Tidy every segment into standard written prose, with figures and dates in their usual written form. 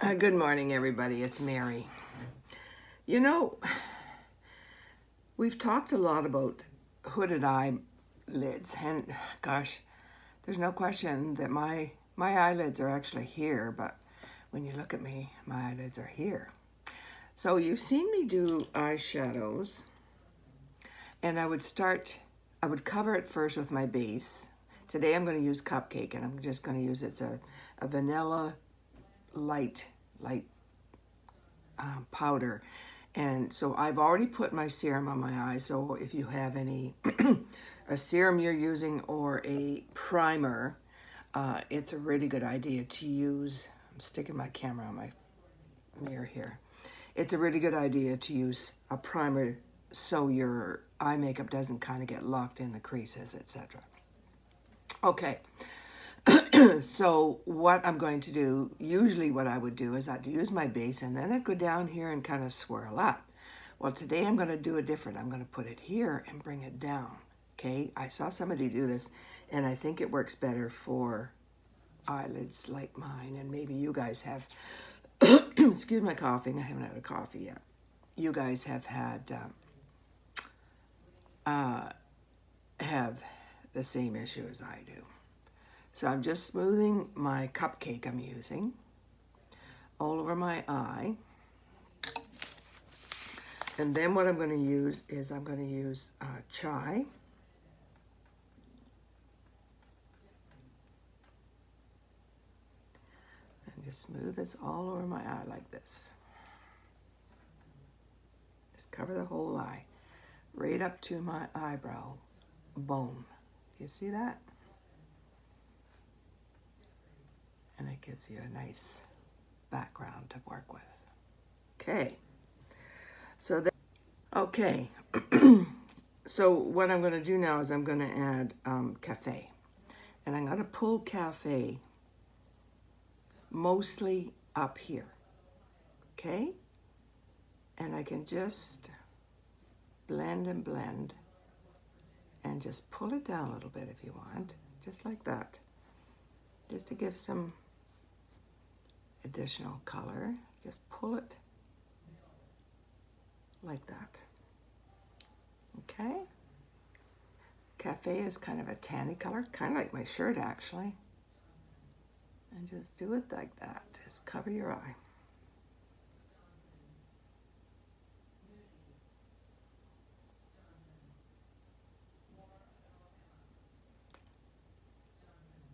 Good morning, everybody. It's Mary. You know, we've talked a lot about hooded eyelids, and gosh, there's no question that my eyelids are actually here, but when you look at me, my eyelids are here. So you've seen me do eyeshadows, and I would cover it first with my base. Today I'm going to use Cupcake, and I'm just going to use it's a vanilla light powder. And so I've already put my serum on my eyes. So if you have any a serum you're using or a primer, it's a really good idea to use. I'm sticking my camera on my mirror here. It's a really good idea to use a primer so your eye makeup doesn't kind of get locked in the creases, etc. Okay, so what I'm going to do, usually what I would do is I'd use my base and then I'd go down here and kind of swirl up. Well, today I'm going to do it different. I'm going to put it here and bring it down. Okay, I saw somebody do this and I think it works better for eyelids like mine, and maybe you guys have, excuse my coughing, I haven't had a coffee yet. You guys have had, have the same issue as I do. So I'm just smoothing my Cupcake I'm using all over my eye. And then what I'm going to use is I'm going to use chai. And just smooth this all over my eye like this. Just cover the whole eye, right up to my eyebrow bone. Do you see that? And it gives you a nice background to work with. Okay. So then, okay. So what I'm going to do now is I'm going to add cafe. And I'm going to pull cafe mostly up here. Okay? And I can just blend and just pull it down a little bit if you want, just like that, just to give some additional color. Just pull it like that. Okay? Cafe is kind of a tanny color, kind of like my shirt actually. And just do it like that. Just cover your eye.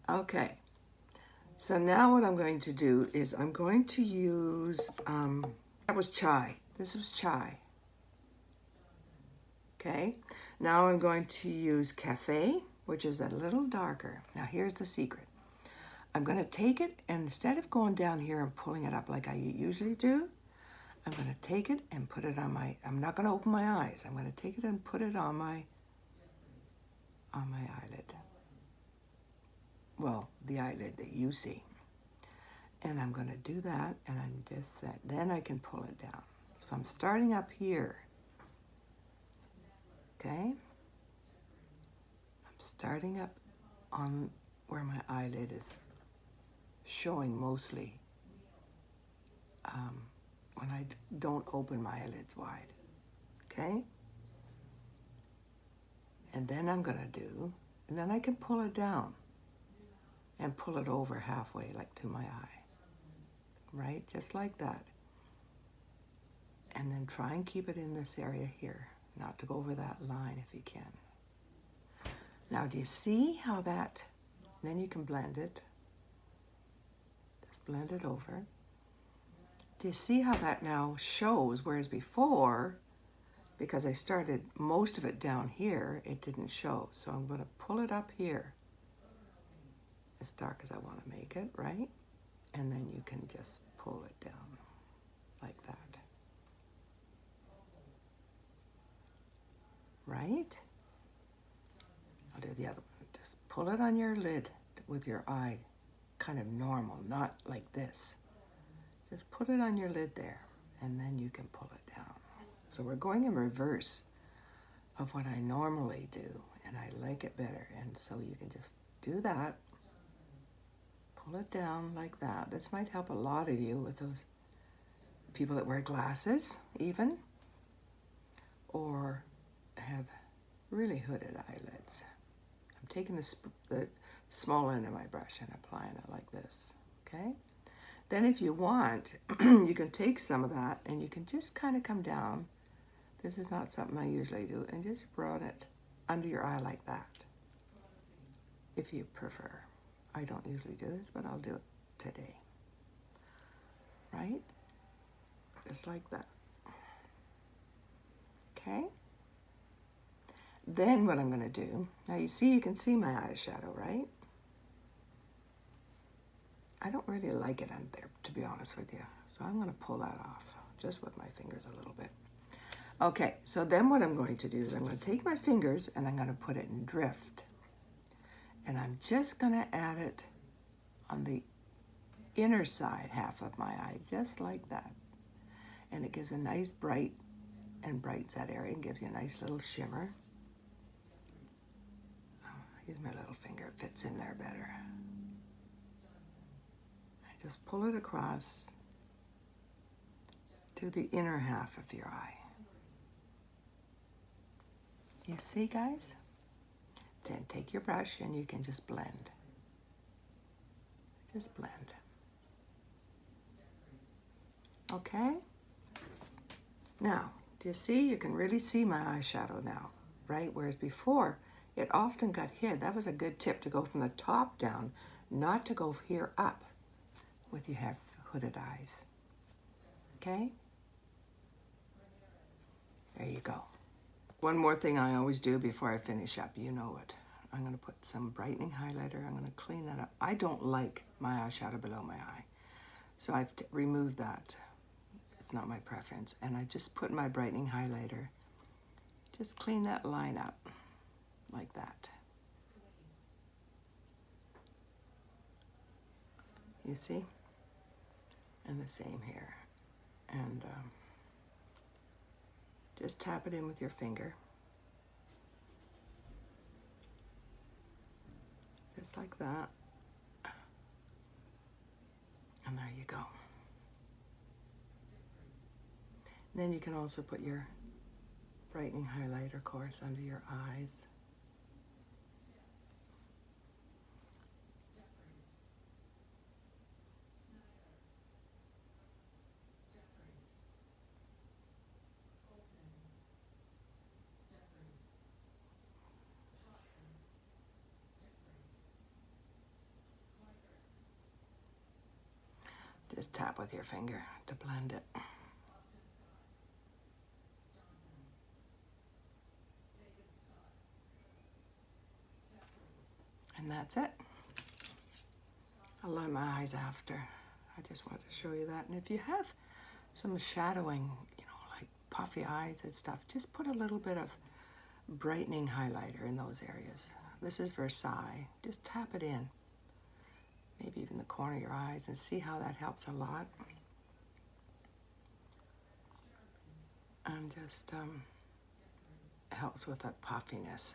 Okay, so now what I'm going to do is I'm going to use, that was chai. This was chai. Okay, now I'm going to use cafe, which is a little darker. Now here's the secret. I'm going to take it, and instead of going down here and pulling it up like I usually do, I'm going to take it and put it on my, I'm not going to open my eyes. I'm going to take it and put it on my eyelid. Well, the eyelid that you see. And I'm going to do that, and I'm just that. Then I can pull it down. So I'm starting up here. Okay? I'm starting up on where my eyelid is showing mostly when I don't open my eyelids wide. Okay? And then I'm going to do, and then I can pull it down and pull it over halfway, like to my eye. Right? Just like that. And then try and keep it in this area here, not to go over that line if you can. Now, do you see how that, then you can blend it. Just blend it over. Do you see how that now shows, whereas before, because I started most of it down here, it didn't show. So I'm going to pull it up here, as dark as I want to make it, right? And then you can just pull it down like that. Right? I'll do the other one. Just pull it on your lid with your eye kind of normal, not like this. Just put it on your lid there, and then you can pull it down. So we're going in reverse of what I normally do, and I like it better. And so you can just do that, pull it down like that. This might help a lot of you with those people that wear glasses even, or have really hooded eyelids. I'm taking the small end of my brush and applying it like this, okay? Then if you want, you can take some of that and you can just kind of come down. This is not something I usually do, and just run it under your eye like that, if you prefer. I don't usually do this, but I'll do it today. Right? Just like that. Okay? Then what I'm going to do, now you can see my eyeshadow, right? I don't really like it under there, to be honest with you. So I'm going to pull that off, just with my fingers a little bit. Okay, so then what I'm going to do is I'm going to take my fingers and I'm going to put it in drift. And I'm just going to add it on the inner side half of my eye, just like that. And it gives a nice bright, and brightens that area and gives you a nice little shimmer. Use my little finger, it fits in there better. I just pull it across to the inner half of your eye. You see, guys? Then take your brush and you can just blend. Just blend. Okay? Now, do you see? You can really see my eyeshadow now, right? Whereas before, it often got hid. That was a good tip, to go from the top down, not to go here up with you have hooded eyes. Okay? There you go. One more thing I always do before I finish up, you know it. I'm going to put some brightening highlighter. I'm going to clean that up. I don't like my eyeshadow below my eye, so I've removed that. It's not my preference. And I just put my brightening highlighter. Just clean that line up like that. You see? And the same here. And just tap it in with your finger. Just like that. And there you go. And then you can also put your brightening highlighter, of course, under your eyes. Just tap with your finger to blend it. And that's it. I'll line my eyes after. I just wanted to show you that. And if you have some shadowing, you know, like puffy eyes and stuff, just put a little bit of brightening highlighter in those areas. This is Versailles. Just tap it in. Maybe even the corner of your eyes, and see how that helps a lot. And just helps with that puffiness,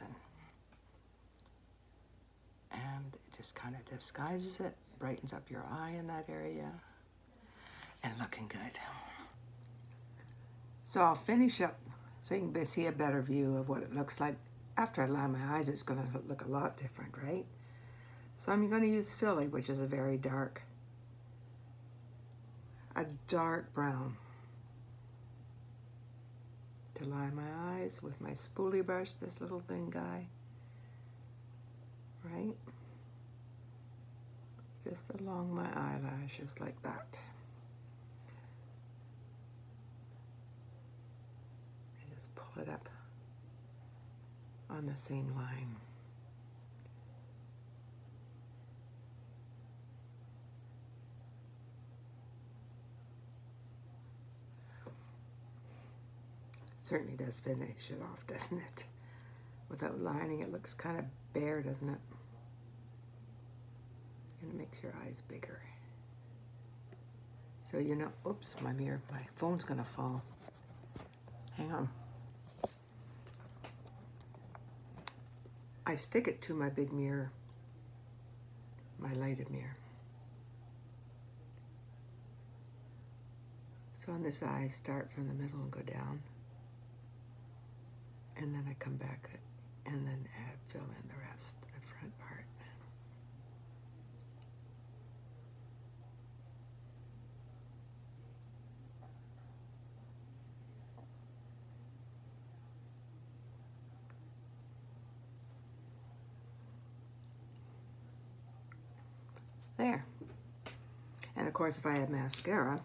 and it just kind of disguises it, brightens up your eye in that area, and looking good. So I'll finish up so you can see a better view of what it looks like. After I line my eyes, it's going to look a lot different, right? So I'm going to use Philly, which is a very dark brown, to line my eyes with my spoolie brush, this little thin guy, right? Just along my eyelashes like that. And just pull it up on the same line. Certainly does finish it off, doesn't it? Without lining, it looks kind of bare, doesn't it? And it makes your eyes bigger. So you know, oops, my mirror, my phone's gonna fall. Hang on. I stick it to my big mirror, my lighted mirror. So on this eye, I start from the middle and go down. And then I come back and then fill in the rest, the front part. There. And of course, if I have mascara,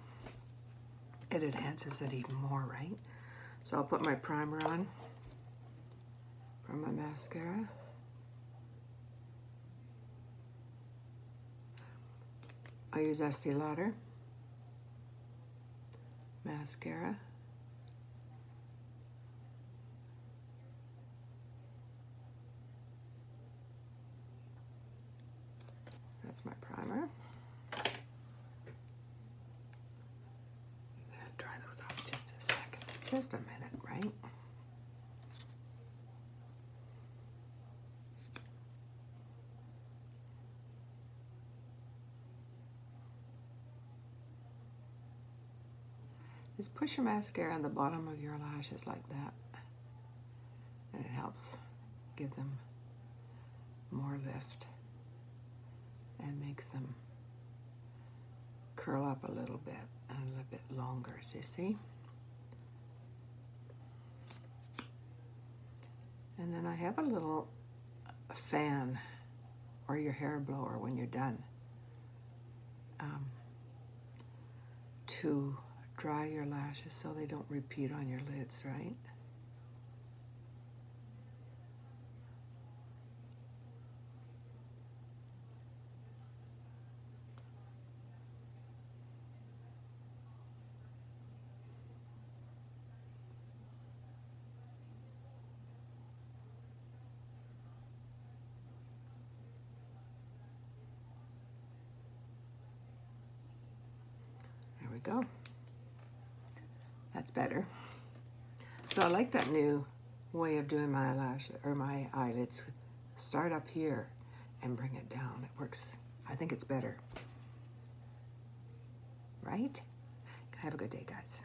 it enhances it even more, right? So I'll put my primer on from my mascara. I use Estee Lauder mascara. That's my primer. Dry those off just a second, just a minute, right? Just push your mascara on the bottom of your lashes like that, and it helps give them more lift and makes them curl up a little bit and a little bit longer, so you see? And then I have a little fan or your hair blower when you're done to dry your lashes so they don't repeat on your lids, right? There we go. That's better. So I like that new way of doing my lashes or my eyelids. Start up here and bring it down. It works. I think it's better. Right? Have a good day, guys.